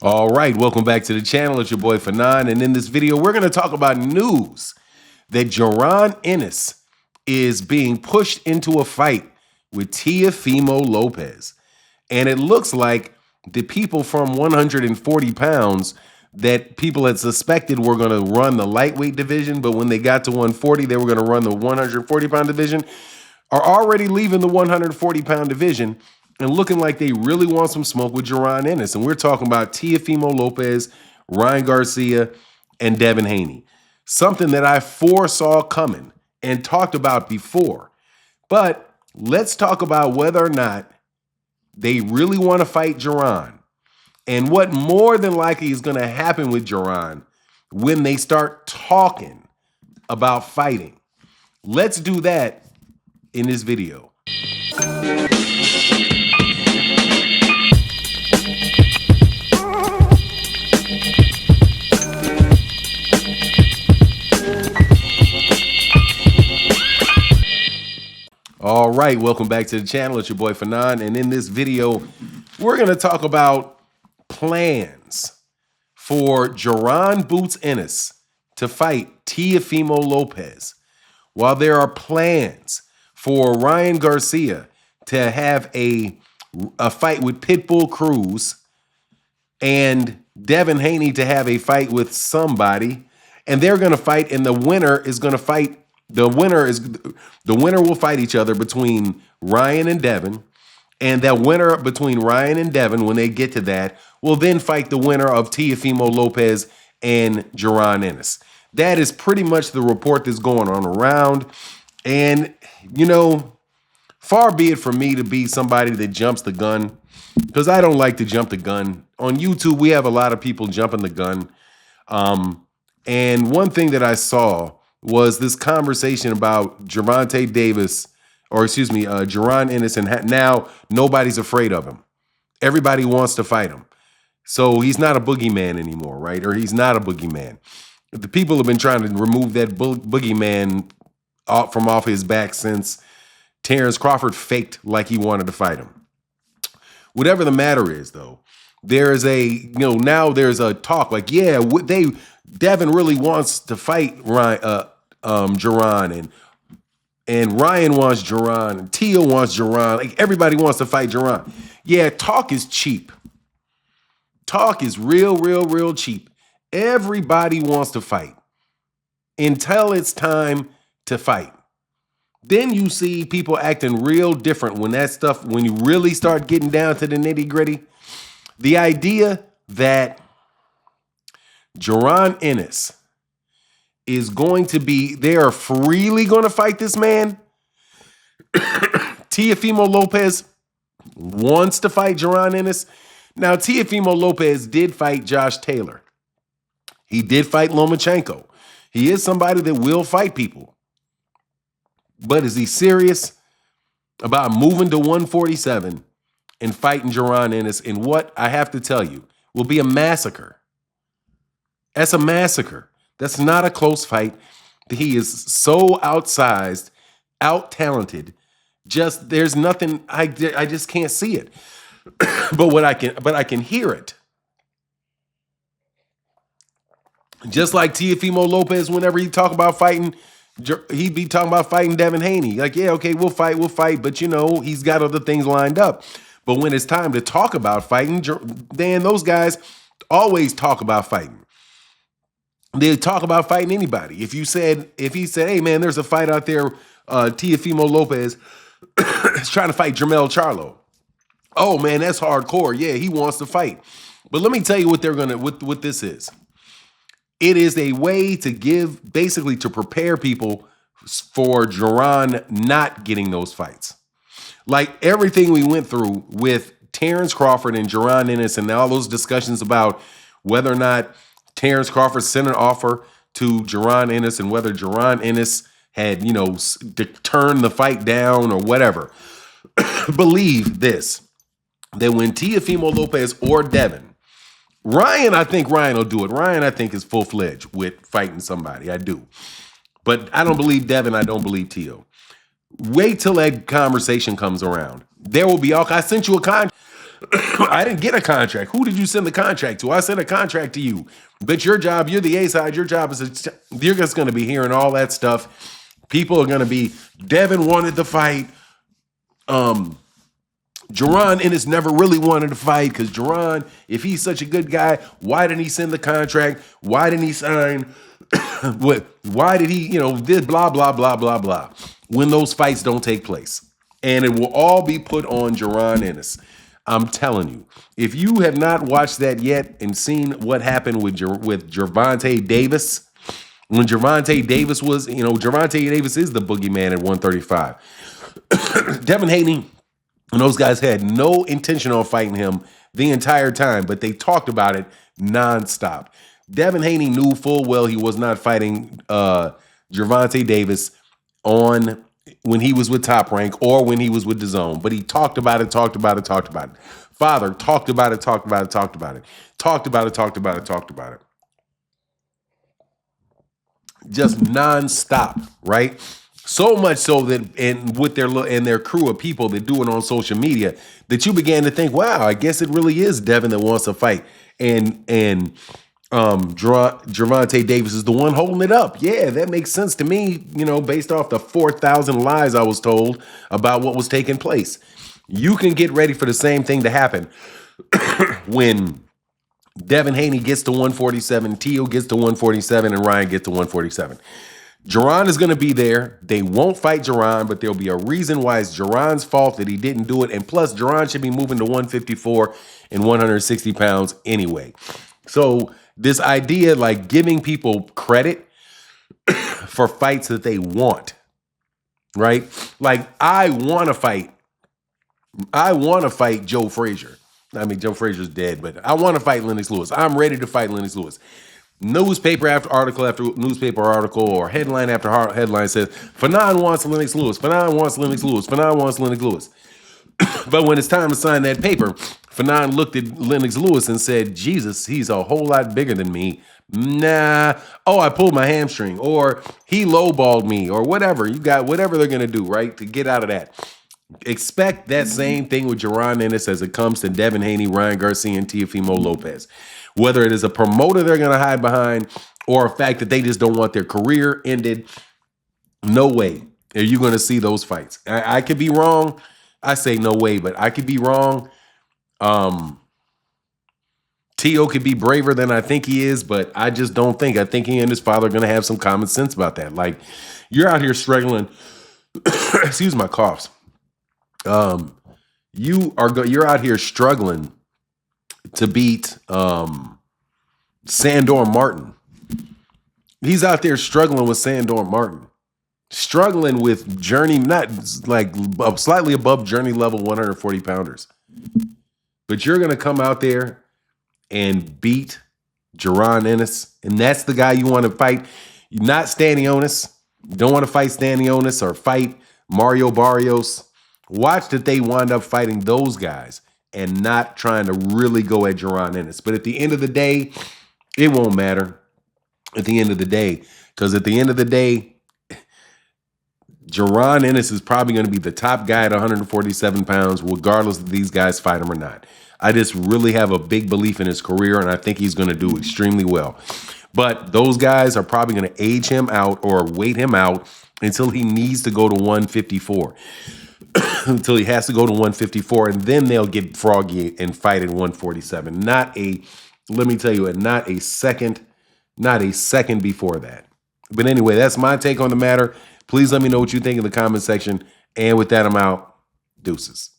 All right, welcome back to the channel. It's your boy Fanon, and in this video, we're going to talk about news that Jaron Ennis is being pushed into a fight with Teofimo Lopez. And it looks like the people from 140 pounds that people had suspected were going to run the lightweight division, but when they got to 140, they were going to run the 140-pound division, are already leaving the 140-pound division and looking like they really want some smoke with Jaron Ennis. And we're talking about Teofimo Lopez, Ryan Garcia, and Devin Haney. Something that I foresaw coming and talked about before. But let's talk about whether or not they really want to fight Jaron and what more than likely is going to happen with Jaron when they start talking about fighting. Let's do that in this video. All right, welcome back to the channel. It's your boy Fanon, and in this video, we're going to talk about plans for Jaron Boots Ennis to fight Teofimo Lopez, while there are plans for Ryan Garcia to have a fight with Pitbull Cruz and Devin Haney to have a fight with somebody, and they're going to fight, and the winner is going to fight. The winner will fight each other between Ryan and Devin, and that winner between Ryan and Devin, when they get to that, will then fight the winner of Teofimo Lopez and Jaron Ennis. That is pretty much the report that's going on around. And, you know, far be it from me to be somebody that jumps the gun, because I don't like to jump the gun. On YouTube, we have a lot of people jumping the gun. And one thing that I saw was this conversation about Jaron Ennis, and now nobody's afraid of him. Everybody wants to fight him. So he's not a boogeyman anymore, right? Or he's not a boogeyman. The people have been trying to remove that boogeyman from off his back since Terrence Crawford faked like he wanted to fight him. Whatever the matter is, though, there is now there's a talk like, yeah, Devin really wants to fight Jaron, and Ryan wants Jaron, and Teo wants Jaron. Like, everybody wants to fight Jaron. Yeah, talk is cheap. Talk is real cheap. Everybody wants to fight until it's time to fight. Then you see people acting real different when you really start getting down to the nitty-gritty. The idea that Jaron Ennis is going to be, they are freely going to fight this man. Teofimo Lopez wants to fight Jaron Ennis. Now, Teofimo Lopez did fight Josh Taylor. He did fight Lomachenko. He is somebody that will fight people. But is he serious about moving to 147 and fighting Jaron Ennis in what, I have to tell you, will be a massacre? That's a massacre. That's not a close fight. He is so outsized, out-talented. Just, there's nothing, I just can't see it. but I can hear it. Just like Teofimo Lopez, whenever he talk about fighting, he'd be talking about fighting Devin Haney. Like, yeah, okay, we'll fight. But, you know, he's got other things lined up. But when it's time to talk about fighting, then those guys always talk about fighting. They talk about fighting anybody. If he said, hey man, there's a fight out there, Teofimo Lopez is trying to fight Jermell Charlo. Oh man, that's hardcore. Yeah, he wants to fight. But let me tell you what this is. It is a way to basically to prepare people for Jaron not getting those fights. Like everything we went through with Terrence Crawford and Jaron Ennis and all those discussions about whether or not Terrence Crawford sent an offer to Jaron Ennis and whether Jaron Ennis had, turned the fight down or whatever. Believe this, that when Teofimo Lopez or Devin, I think Ryan will do it. Ryan, I think, is full-fledged with fighting somebody. I do. But I don't believe Devin. I don't believe Teo. Wait till that conversation comes around. There will be I sent you a contract. I didn't get a contract. Who did you send the contract to? I sent a contract to you. But your job, you're the A side. Your job is you're just going to be hearing all that stuff. People are going to be, Devin wanted to fight. Jaron Ennis never really wanted to fight because Jaron, if he's such a good guy, why didn't he send the contract? Why didn't he sign? Why did he, did blah, blah, blah, blah, blah. When those fights don't take place. And it will all be put on Jaron Ennis. I'm telling you, if you have not watched that yet and seen what happened with Gervonta Davis, when Gervonta Davis was, Gervonta Davis is the boogeyman at 135. Devin Haney and those guys had no intention of fighting him the entire time, but they talked about it nonstop. Devin Haney knew full well he was not fighting Gervonta Davis when he was with Top Rank or when he was with DAZN, but he talked about it. Father talked about it. Just nonstop, right? So much so that, and with their crew of people that do it on social media, that you began to think, wow, I guess it really is Devin that wants to fight. And Gervonta Davis is the one holding it up. Yeah, that makes sense to me, based off the 4,000 lies I was told about what was taking place. You can get ready for the same thing to happen when Devin Haney gets to 147, Teo gets to 147, and Ryan gets to 147. Jaron is going to be there. They won't fight Jaron, but there'll be a reason why it's Jaron's fault that he didn't do it. And plus, Jaron should be moving to 154 and 160 pounds anyway. So this idea, like giving people credit for fights that they want, right? Like, I want to fight Joe Frazier. I mean, Joe Frazier's dead, but I want to fight Lennox Lewis. I'm ready to fight Lennox Lewis. Newspaper after newspaper article or headline after headline says, Fanon wants Lennox Lewis. Fanon wants Lennox Lewis. Fanon wants Lennox Lewis. But when it's time to sign that paper, Fanon looked at Lennox Lewis and said, Jesus, he's a whole lot bigger than me. Nah. Oh, I pulled my hamstring. Or he lowballed me. Or whatever. You got whatever they're going to do, right, to get out of that. Expect that same thing with Jaron Ennis as it comes to Devin Haney, Ryan Garcia, and Teofimo Lopez. Whether it is a promoter they're going to hide behind or a fact that they just don't want their career ended, no way are you going to see those fights. I could be wrong. I say no way, but I could be wrong. Teo could be braver than I think he is, but I just don't think. I think he and his father are going to have some common sense about that. Like, you're out here struggling. Excuse my coughs. You're out here struggling to beat Sandor Martin. He's out there struggling with Sandor Martin. Struggling with journey, not like slightly above journey level 140 pounders. But you're going to come out there and beat Jaron Ennis, and that's the guy you want to fight. Not Stanionis. You don't want to fight Stanionis or fight Mario Barrios. Watch that they wind up fighting those guys and not trying to really go at Jaron Ennis. But at the end of the day, it won't matter at the end of the day. Because at the end of the day, Jaron Ennis is probably going to be the top guy at 147 pounds, regardless if these guys fight him or not. I just really have a big belief in his career, and I think he's going to do extremely well. But those guys are probably going to age him out or wait him out until he needs to go to 154. Until he has to go to 154, and then they'll get froggy and fight at 147. Let me tell you, not a second before that. But anyway, that's my take on the matter. Please let me know what you think in the comment section. And with that, I'm out. Deuces.